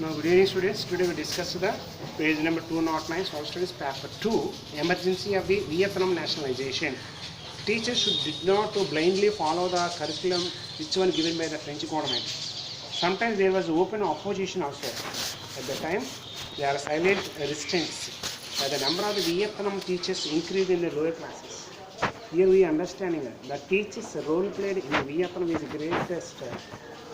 Now, good evening, students. Today we discuss the page number 209, Social Studies, Paper 2, Emergency of the Vietnam Nationalization. Teachers did not to blindly follow the curriculum which one given by the French government. Sometimes there was open opposition also. At the time, there are silent resistance. The number of the Vietnam teachers increased in the lower classes. Here we understanding that teachers' role played in Vietnam is greatest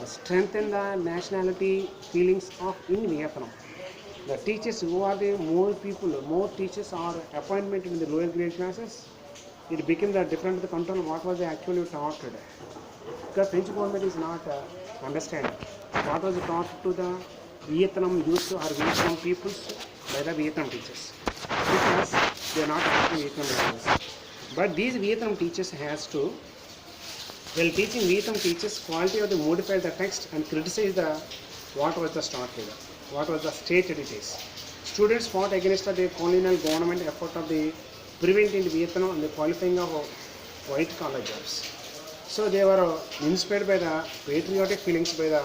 strengthen the nationality feelings of in Vietnam. The teachers who are the more teachers are appointment in the lower grade classes. It became the different the control what was actually taught today. Because French government is not understanding what was taught to the Vietnam youth or Vietnam peoples by the Vietnam teachers. Because they are not teaching Vietnam language. But these Vietnam teachers has to, while teaching Vietnam teachers, quality of the modify the text and criticize the what was the start here, what was the stated it is. Students fought against the colonial government effort of the preventing Vietnam and the qualifying of white collar jobs. So they were inspired by the patriotic feelings by the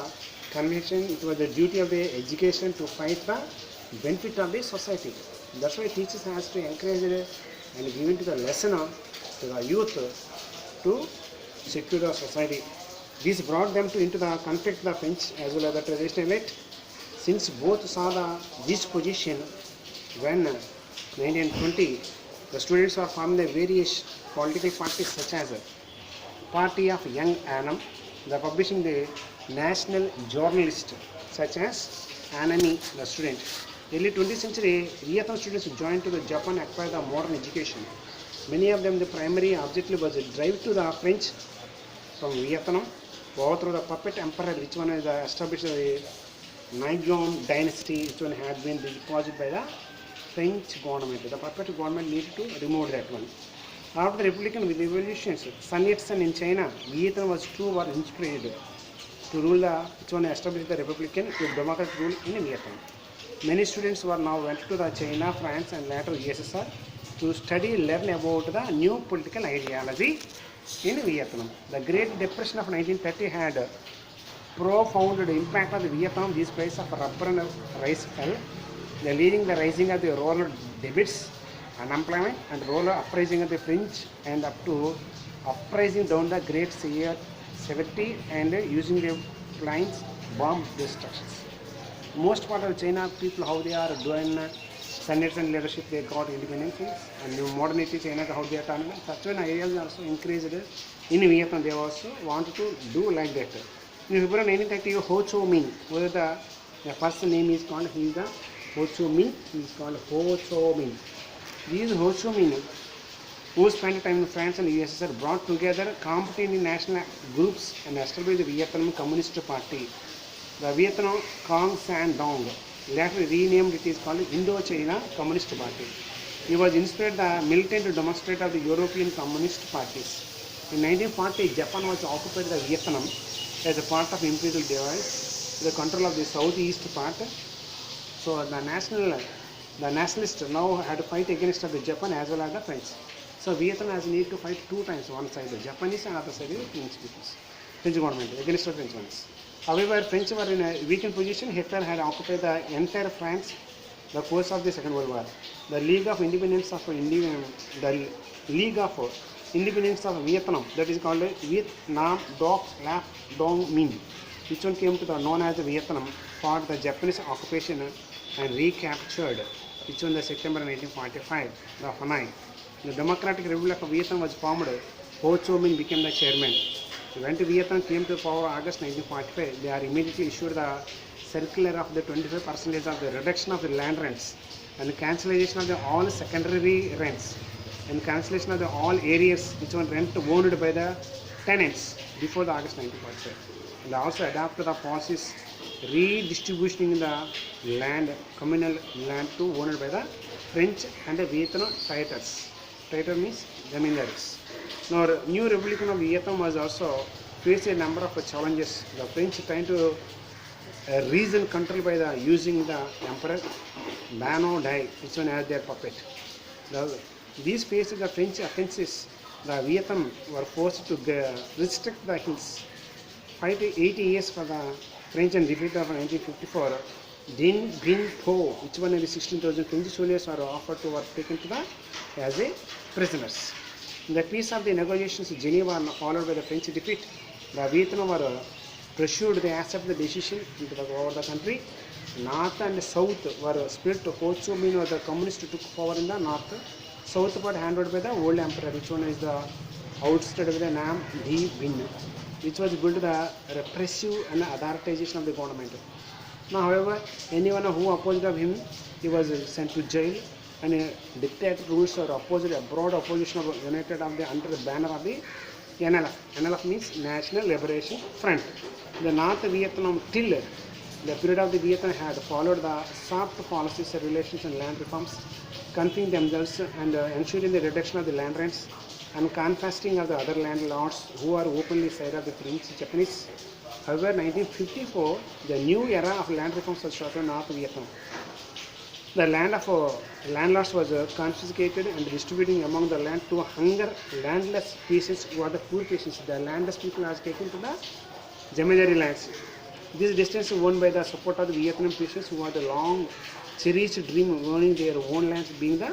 conviction it was the duty of the education to fight the benefit of the society. That's why teachers has to encourage it and give it to the lesson to the youth to secure the society. This brought them to into the conflict the French as well as the traditional elite. Since both saw this position when 1920 the students were forming the various political parties such as Party of Young Annam, the publishing the national journalist such as Anami the student. Early 20th century Vietnam students joined to the Japan acquire the modern education. Many of them the primary objective was a drive to the French from Vietnam, overthrow the puppet emperor which one is established the Nigerian dynasty which one had been deposited by the French government. The puppet government needed to remove that one. After the Republican revolutions, Sun Yat-sen in China, Vietnam were inspired to rule the which one established the Republican with democratic rule in Vietnam. Many students were now went to the China, France and later USSR to learn about the new political ideology in Vietnam. The Great Depression of 1930 had profound impact on the Vietnam. These prices of rubber and rice fell, leading the rising of the rural debits, unemployment, and rural uprising of the French, and up to uprising down the Great Year 70 and using the planes bomb destructions. Most part of China people how they are doing standards and leadership they got independence and new modernity China how they are turning. Such an areas also increased in Vietnam. They also wanted to do like that. In February 1930, Ho Chi Minh, whether the first name is called, he is the Ho Chi Minh, he is called Ho Chi Minh. These Ho Chi Minh, who spent time in France and USSR, brought together competing national groups and established the Vietnam Communist Party. The Vietnam Cong San Dong, later renamed it is called Indochina Communist Party. He was inspired the militant demonstrator of the European Communist parties. In 1940, Japan was occupied the Vietnam as a part of imperial device, the control of the southeast part. So the nationalists now had to fight against the Japan as well as the French. So Vietnam has need to fight two times, one side the Japanese and other side the French government against the French ones. However, French were in a weakened position. Hitler had occupied the entire France the course of the Second World War. The League of Independence of Vietnam, that is called Viet Nam Doc Lap Dong Minh, which one came to the known as Vietnam, fought the Japanese occupation and recaptured, which one the September 1945, the Hanoi. The Democratic Republic of Vietnam was formed. Ho Chi Minh became the chairman. When Vietnam came to power August 1945, they are immediately issued the circular of the 25% of the reduction of the land rents and cancellation of the all secondary rents and cancellation of the all areas which were rent owned by the tenants before the August 1945. And also adopted the policies redistributing the land, communal land to owned by the French and the Vietnam traitors. Traitor means zamindaris. Now, new Republic of Vietnam was also faced a number of challenges. The French trying to reason control by the using the emperor Bano Dai, which one as their puppet. These faced the French offences. The Vietnam were forced to restrict the hills. 80 years for the French and defeat of 1954, Dinh Bien Pho, which one in the 16,000 French soldiers were offered to were taken to the as a prisoners. In the peace of the negotiations in Geneva followed by the French defeat, the Vietnam were pursued they accept the decision into the, over the country. North and South were split. Ho Chi Minh or the communists took power in the north. South part handled by the old emperor, which one is the outside of the name Dinh Bien, which was built the repressive and authoritization of the government. Now, however, anyone who opposed of him, he was sent to jail, and dictator rules or opposed a broad opposition of united of the under the banner of the NLF. NLF means National Liberation Front. The North Vietnam till the period of the Vietnam had followed the soft policies and relations and land reforms, confining themselves and ensuring the reduction of the land rents and confiscating of the other landlords who are openly side of the French Japanese. However, 1954, the new era of land reforms was started in North Vietnam. The land of landlords was confiscated and distributed among the land to hunger landless peasants who are the poor peasants. The landless people are taken to the Jamajari lands. This distance is won by the support of the Vietnam peasants who had the long cherished dream of owning their own lands being the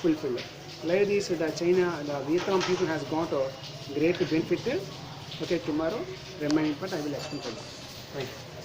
fulfilled. Like this, the Vietnam people has got a great benefit. Okay, tomorrow remaining part I will explain to you. Thank you.